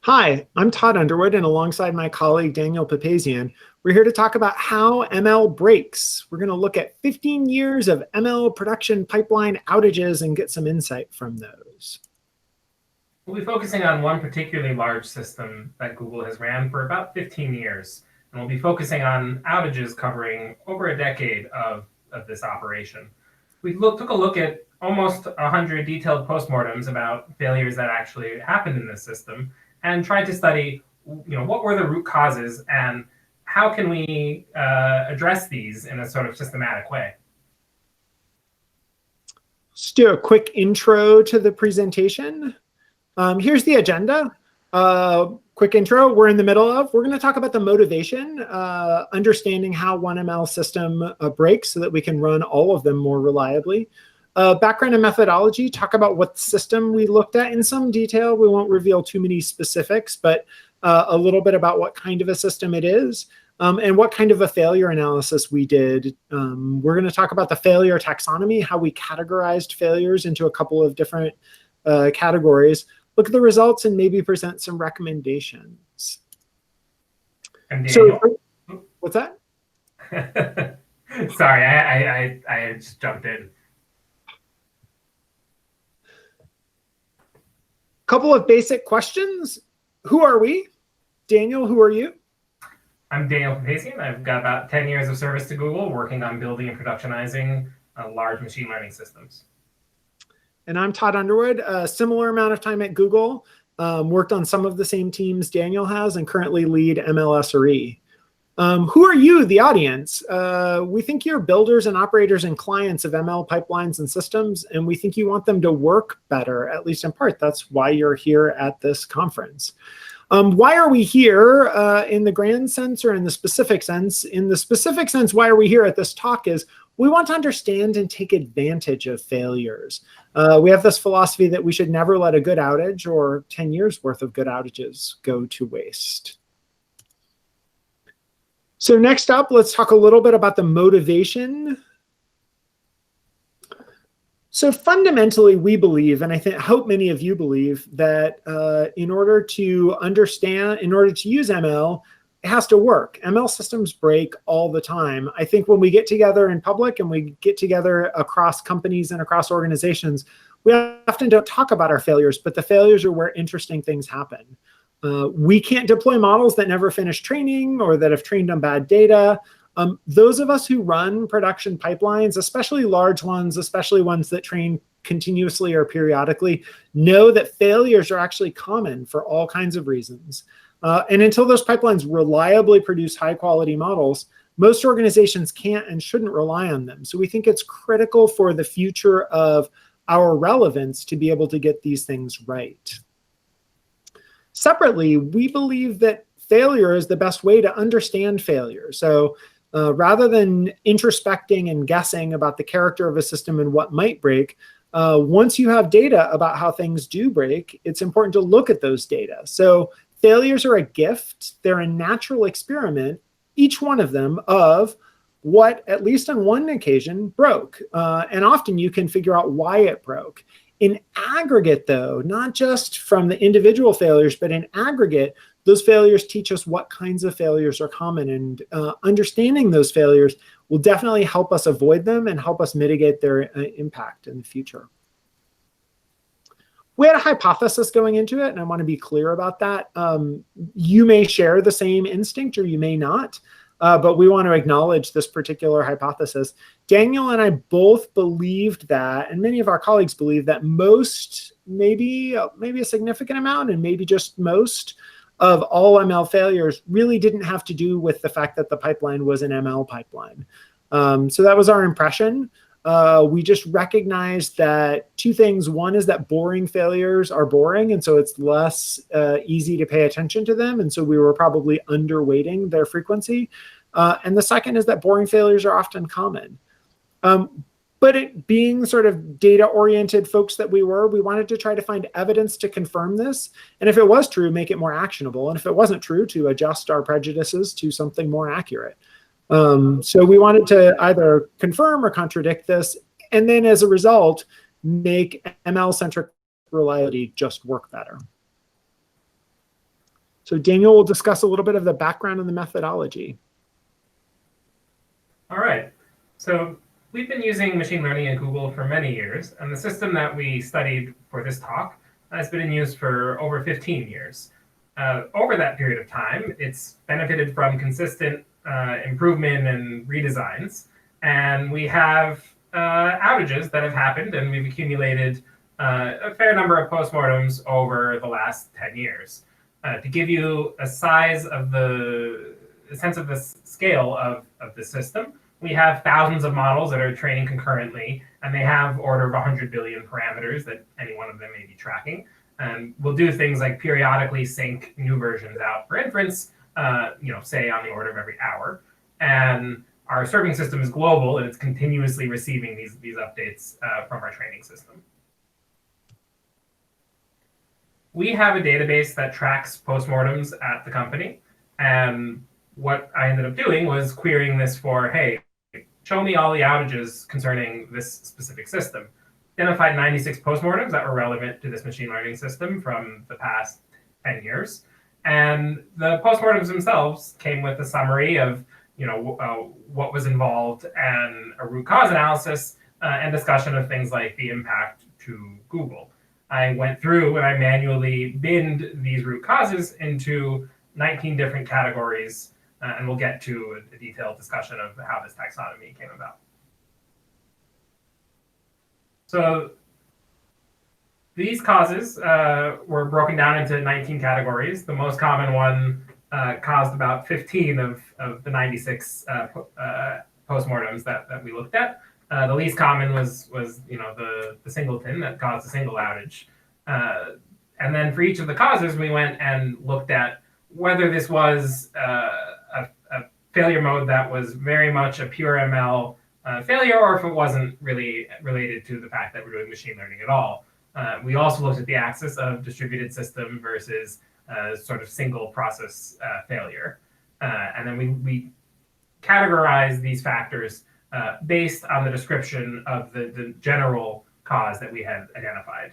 Hi, I'm Todd Underwood, and alongside my colleague Daniel Papasian, we're here to talk about how ML breaks. We're going to look at 15 years of ML production pipeline outages and get some insight from those. We'll be focusing on one particularly large system that Google has ran for about 15 years. And we'll be focusing on outages covering over a decade of this operation. We took a look at almost 100 detailed postmortems about failures that actually happened in this system and tried to study what were the root causes and how can we address these in a sort of systematic way. Let's do a quick intro to the presentation. Here's the agenda. Quick intro we're in the middle of. We're going to talk about the motivation, understanding how one ML system breaks so that we can run all of them more reliably. Background and methodology, talk about what system we looked at in some detail. We won't reveal too many specifics, but a little bit about what kind of a system it is and what kind of a failure analysis we did. We're going to talk about the failure taxonomy, how we categorized failures into a couple of different categories. Look at the results and maybe present some recommendations. So, what's that? Sorry, I just jumped in. Couple of basic questions. Who are we? Daniel, who are you? I'm Daniel Papasian. I've got about 10 years of service to Google working on building and productionizing large machine learning systems. And I'm Todd Underwood, a similar amount of time at Google, worked on some of the same teams Daniel has, and currently lead ML-SRE. Who are you, the audience? We think you're builders and operators and clients of ML pipelines and systems, and we think you want them to work better, at least in part. That's why you're here at this conference. Why are we here in the grand sense or in the specific sense? In the specific sense, why are we here at this talk is we want to understand and take advantage of failures. We have this philosophy that we should never let a good outage or 10 years worth of good outages go to waste. So next up, let's talk a little bit about the motivation. So fundamentally, we believe, and I hope many of you believe, that in order to use ML, it has to work. ML systems break all the time. I think when we get together in public and we get together across companies and across organizations, we often don't talk about our failures, but the failures are where interesting things happen. We can't deploy models that never finish training or that have trained on bad data. Those of us who run production pipelines, especially large ones, especially ones that train continuously or periodically, know that failures are actually common for all kinds of reasons. And until those pipelines reliably produce high-quality models, most organizations can't and shouldn't rely on them. So we think it's critical for the future of our relevance to be able to get these things right. Separately, we believe that failure is the best way to understand failure. So rather than introspecting and guessing about the character of a system and what might break, once you have data about how things do break, it's important to look at those data. So failures are a gift. They're a natural experiment, each one of them, of what, at least on one occasion, broke. And often you can figure out why it broke. In aggregate, though, not just from the individual failures, but in aggregate, those failures teach us what kinds of failures are common. And understanding those failures will definitely help us avoid them and help us mitigate their impact in the future. We had a hypothesis going into it, and I want to be clear about that. You may share the same instinct or you may not, but we want to acknowledge this particular hypothesis. Daniel and I both believed that, and many of our colleagues believe that most, maybe a significant amount, and maybe just most of all ML failures really didn't have to do with the fact that the pipeline was an ML pipeline. So that was our impression. We just recognized that two things. One is that boring failures are boring, and so it's less easy to pay attention to them. And so we were probably underweighting their frequency. And the second is that boring failures are often common. But it being sort of data-oriented folks that we were, we wanted to try to find evidence to confirm this. And if it was true, make it more actionable. And if it wasn't true, to adjust our prejudices to something more accurate. So we wanted to either confirm or contradict this, and then as a result, make ML-centric reliability just work better. So Daniel will discuss a little bit of the background and the methodology. All right. So we've been using machine learning at Google for many years, and the system that we studied for this talk has been in use for over 15 years. Over that period of time, it's benefited from consistent improvement and redesigns, and we have outages that have happened, and we've accumulated a fair number of postmortems over the last 10 years. To give you a sense of the scale of the system, we have thousands of models that are training concurrently, and they have order of 100 billion parameters that any one of them may be tracking. And we'll do things like periodically sync new versions out for inference, say on the order of every hour. And our serving system is global, and it's continuously receiving these updates from our training system. We have a database that tracks postmortems at the company. And what I ended up doing was querying this for, hey, show me all the outages concerning this specific system. Identified 96 postmortems that were relevant to this machine learning system from the past 10 years. And the postmortems themselves came with a summary of what was involved and a root cause analysis and discussion of things like the impact to Google. I went through and I manually binned these root causes into 19 different categories, and we'll get to a detailed discussion of how this taxonomy came about. So these causes were broken down into 19 categories. The most common one caused about 15 of the 96 postmortems that we looked at. The least common was the singleton that caused a single outage. And then for each of the causes, we went and looked at whether this was a failure mode that was very much a pure ML failure, or if it wasn't really related to the fact that we're doing machine learning at all. We also looked at the axis of distributed system versus sort of single process failure. And then we categorized these factors based on the description of the general cause that we had identified.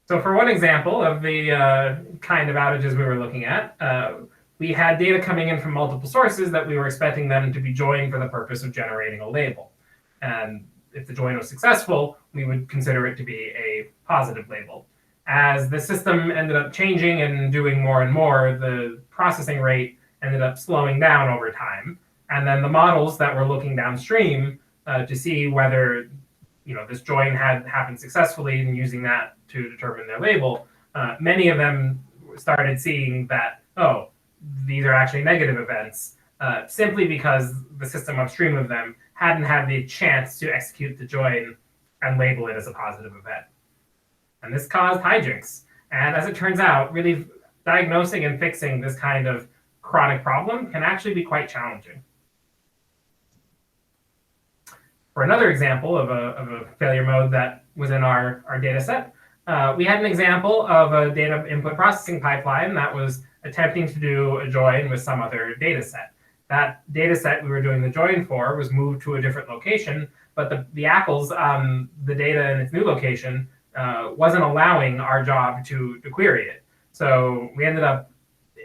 So for one example of the kind of outages we were looking at, we had data coming in from multiple sources that we were expecting them to be joined for the purpose of generating a label. And if the join was successful, we would consider it to be a positive label. As the system ended up changing and doing more and more, the processing rate ended up slowing down over time. And then the models that were looking downstream to see whether this join had happened successfully and using that to determine their label, many of them started seeing that, oh, these are actually negative events, simply because the system upstream of them hadn't had the chance to execute the join and label it as a positive event. And this caused hijinks. And as it turns out, really diagnosing and fixing this kind of chronic problem can actually be quite challenging. For another example of a failure mode that was in our data set, we had an example of a data input processing pipeline that was attempting to do a join with some other data set. That data set we were doing the join for was moved to a different location, but the ACLs on the data in its new location wasn't allowing our job to query it. So we ended up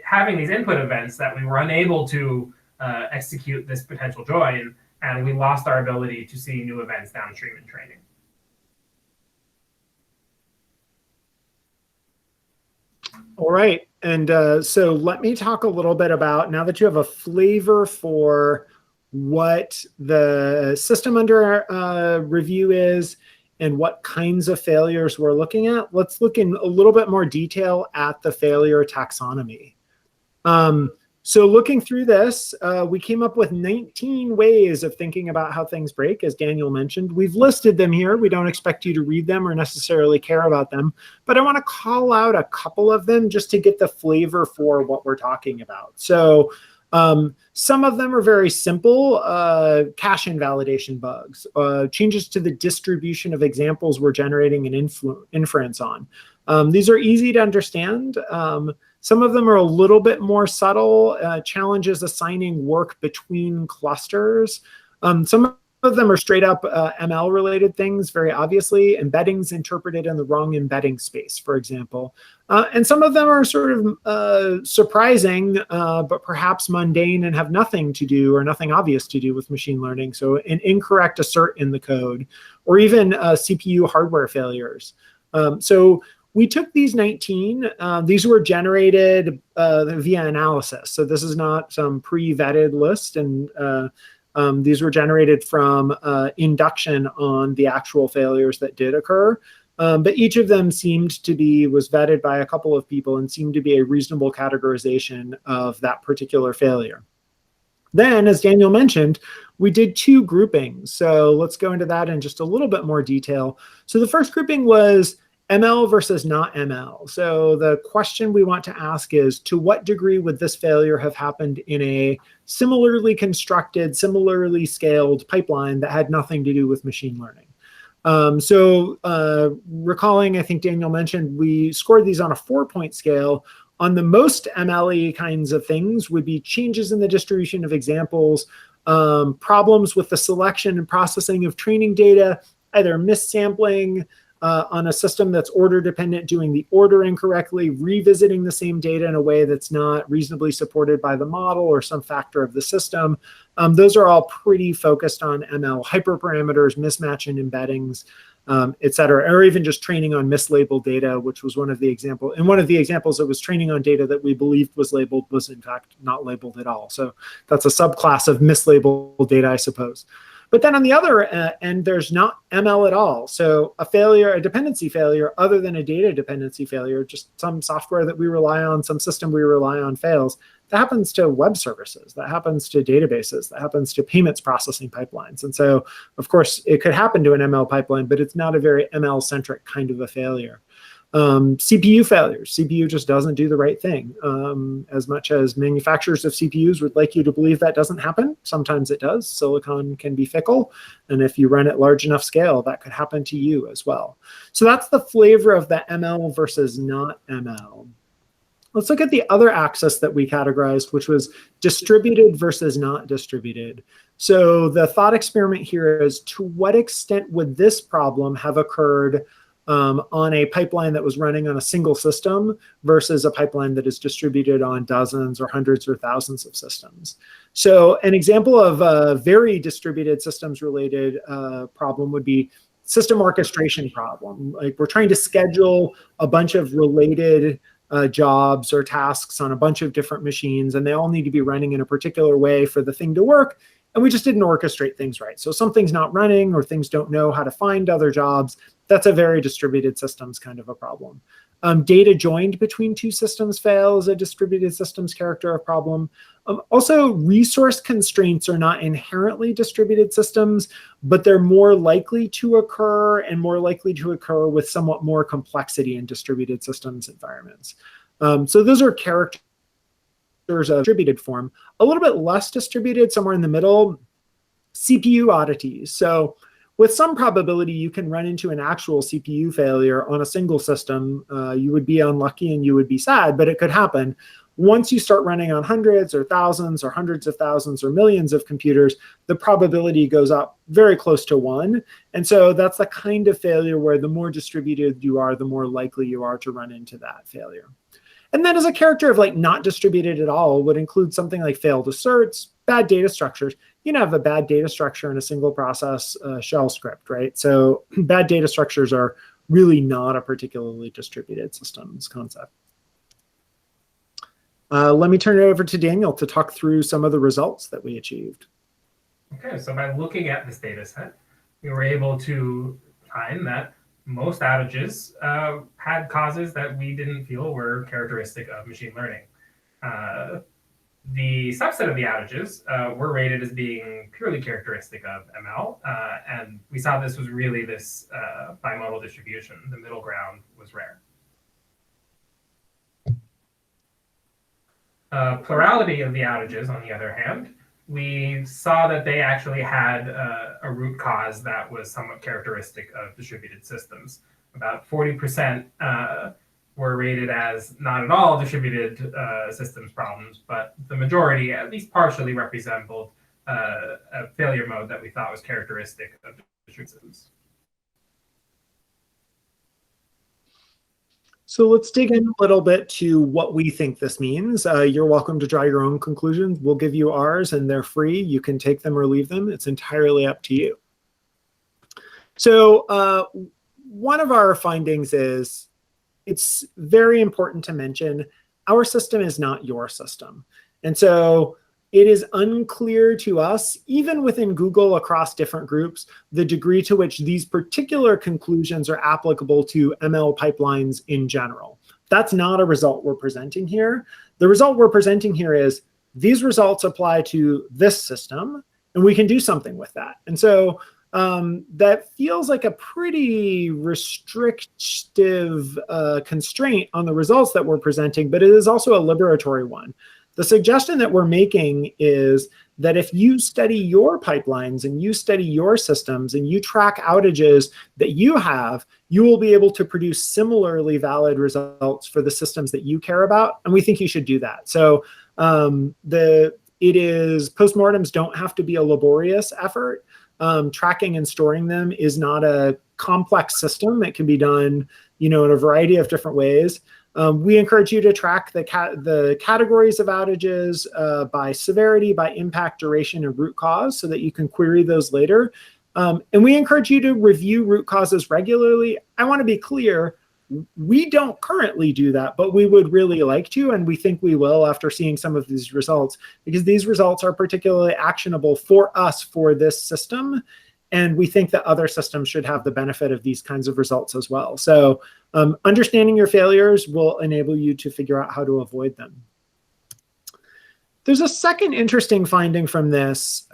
having these input events that we were unable to execute this potential join, and we lost our ability to see new events downstream in training. All right. And so let me talk a little bit about, now that you have a flavor for what the system under review is and what kinds of failures we're looking at, let's look in a little bit more detail at the failure taxonomy. So looking through this, we came up with 19 ways of thinking about how things break, as Daniel mentioned. We've listed them here. We don't expect you to read them or necessarily care about them, but I want to call out a couple of them just to get the flavor for what we're talking about. So some of them are very simple, cache invalidation bugs, changes to the distribution of examples we're generating an inference on. These are easy to understand. Some of them are a little bit more subtle, challenges assigning work between clusters. Some of them are straight up ML related things, very obviously. Embeddings interpreted in the wrong embedding space, for example. And some of them are sort of surprising, but perhaps mundane and have nothing to do or nothing obvious to do with machine learning. So an incorrect assert in the code, or even CPU hardware failures. So we took these 19. These were generated via analysis. So this is not some pre-vetted list. And these were generated from induction on the actual failures that did occur. But each of them was vetted by a couple of people and seemed to be a reasonable categorization of that particular failure. Then, as Daniel mentioned, we did 2 groupings. So let's go into that in just a little bit more detail. So the first grouping was ML versus not ML. So the question we want to ask is, to what degree would this failure have happened in a similarly constructed, similarly scaled pipeline that had nothing to do with machine learning? Recalling, I think Daniel mentioned, we scored these on a 4-point scale. On the most ML-y kinds of things would be changes in the distribution of examples, problems with the selection and processing of training data, either missampling, on a system that's order dependent, doing the order incorrectly, revisiting the same data in a way that's not reasonably supported by the model or some factor of the system. Those are all pretty focused on ML hyperparameters, mismatch in embeddings, et cetera, or even just training on mislabeled data, which was one of the examples. And one of the examples, it was training on data that we believed was labeled was in fact not labeled at all. So that's a subclass of mislabeled data, I suppose. But then on the other end, there's not ML at all. So a failure, a dependency failure, other than a data dependency failure, just some software that we rely on, some system we rely on fails, that happens to web services, that happens to databases, that happens to payments processing pipelines. And so, of course, it could happen to an ML pipeline, but it's not a very ML-centric kind of a failure. CPU failures. CPU just doesn't do the right thing. As much as manufacturers of CPUs would like you to believe that doesn't happen, sometimes it does. Silicon can be fickle. And if you run at large enough scale, that could happen to you as well. So that's the flavor of the ML versus not ML. Let's look at the other axis that we categorized, which was distributed versus not distributed. So the thought experiment here is, to what extent would this problem have occurred on a pipeline that was running on a single system versus a pipeline that is distributed on dozens or hundreds or thousands of systems? So an example of a very distributed systems related problem would be system orchestration problem. Like, we're trying to schedule a bunch of related jobs or tasks on a bunch of different machines, and they all need to be running in a particular way for the thing to work. And we just didn't orchestrate things right. So something's not running, or things don't know how to find other jobs. That's a very distributed systems kind of a problem. Data joined between 2 systems fails, a distributed systems character of problem. Also, resource constraints are not inherently distributed systems, but they're more likely to occur, and more likely to occur with somewhat more complexity in distributed systems environments. So those are characters of distributed form. A little bit less distributed, somewhere in the middle, CPU oddities. So with some probability, you can run into an actual CPU failure on a single system. You would be unlucky and you would be sad, but it could happen. Once you start running on hundreds or thousands or hundreds of thousands or millions of computers, the probability goes up very close to 1. And so that's the kind of failure where the more distributed you are, the more likely you are to run into that failure. And then as a character of like not distributed at all would include something like failed asserts, bad data structures. You can have a bad data structure in a single process shell script, right? So bad data structures are really not a particularly distributed systems concept. Let me turn it over to Daniel to talk through some of the results that we achieved. Okay, so by looking at this data set, we were able to find that most outages had causes that we didn't feel were characteristic of machine learning. The subset of the outages were rated as being purely characteristic of ML, and we saw this was really this bimodal distribution. The middle ground was rare. Plurality of the outages, on the other hand, we saw that they actually had a root cause that was somewhat characteristic of distributed systems. About 40% were rated as not at all distributed systems problems, but the majority at least partially resembled a failure mode that we thought was characteristic of distributed systems. So let's dig in a little bit to what we think this means. You're welcome to draw your own conclusions. We'll give you ours, and they're free. You can take them or leave them. It's entirely up to you. So one of our findings is it's very important to mention our system is not your system. And so it is unclear to us, even within Google across different groups, the degree to which these particular conclusions are applicable to ML pipelines in general. That's not a result we're presenting here. The result we're presenting here is these results apply to this system, and we can do something with that. And so that feels like a pretty restrictive constraint on the results that we're presenting, but it is also a liberatory one. The suggestion that we're making is that if you study your pipelines and you study your systems and you track outages that you have, you will be able to produce similarly valid results for the systems that you care about. And we think you should do that. So postmortems don't have to be a laborious effort. Tracking and storing them is not a complex system. It can be done, in a variety of different ways. We encourage you to track the categories of outages by severity, by impact, duration, and root cause so that you can query those later. And we encourage you to review root causes regularly. I want to be clear, we don't currently do that, but we would really like to, and we think we will after seeing some of these results, because these results are particularly actionable for us for this system. And we think that other systems should have the benefit of these kinds of results as well. So understanding your failures will enable you to figure out how to avoid them. There's a second interesting finding from this,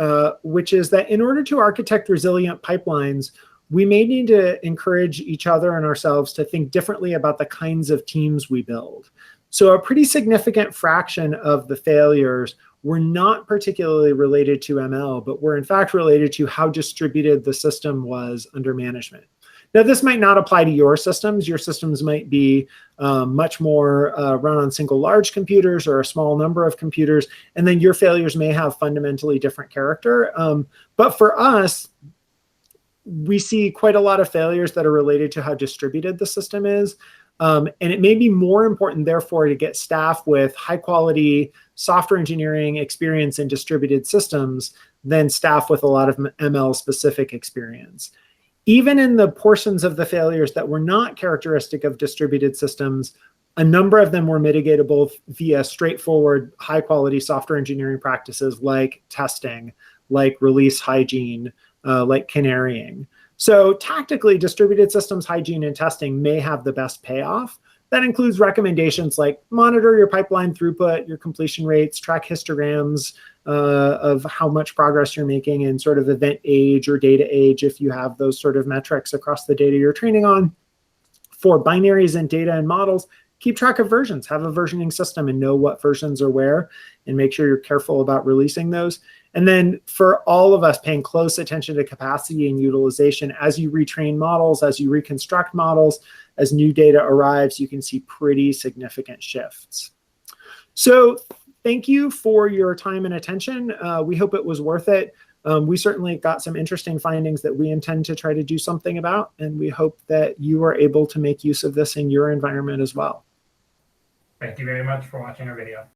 which is that in order to architect resilient pipelines, we may need to encourage each other and ourselves to think differently about the kinds of teams we build. So a pretty significant fraction of the failures were not particularly related to ML, but were in fact related to how distributed the system was under management. Now, this might not apply to your systems. Your systems might be much more run on single large computers or a small number of computers, and then your failures may have fundamentally different character. But for us, we see quite a lot of failures that are related to how distributed the system is. And it may be more important, therefore, to get staff with high quality software engineering experience in distributed systems than staff with a lot of ML specific experience. Even in the portions of the failures that were not characteristic of distributed systems, a number of them were mitigatable via straightforward high quality software engineering practices like testing, like release hygiene, like canarying. So tactically, distributed systems hygiene and testing may have the best payoff. That includes recommendations like monitor your pipeline throughput, your completion rates, track histograms of how much progress you're making in sort of event age or data age if you have those sort of metrics across the data you're training on. For binaries and data and models, keep track of versions, have a versioning system and know what versions are where, and make sure you're careful about releasing those. And then for all of us, paying close attention to capacity and utilization as you retrain models, as you reconstruct models, as new data arrives, you can see pretty significant shifts. So thank you for your time and attention. We hope it was worth it. We certainly got some interesting findings that we intend to try to do something about, and we hope that you are able to make use of this in your environment as well. Thank you very much for watching our video.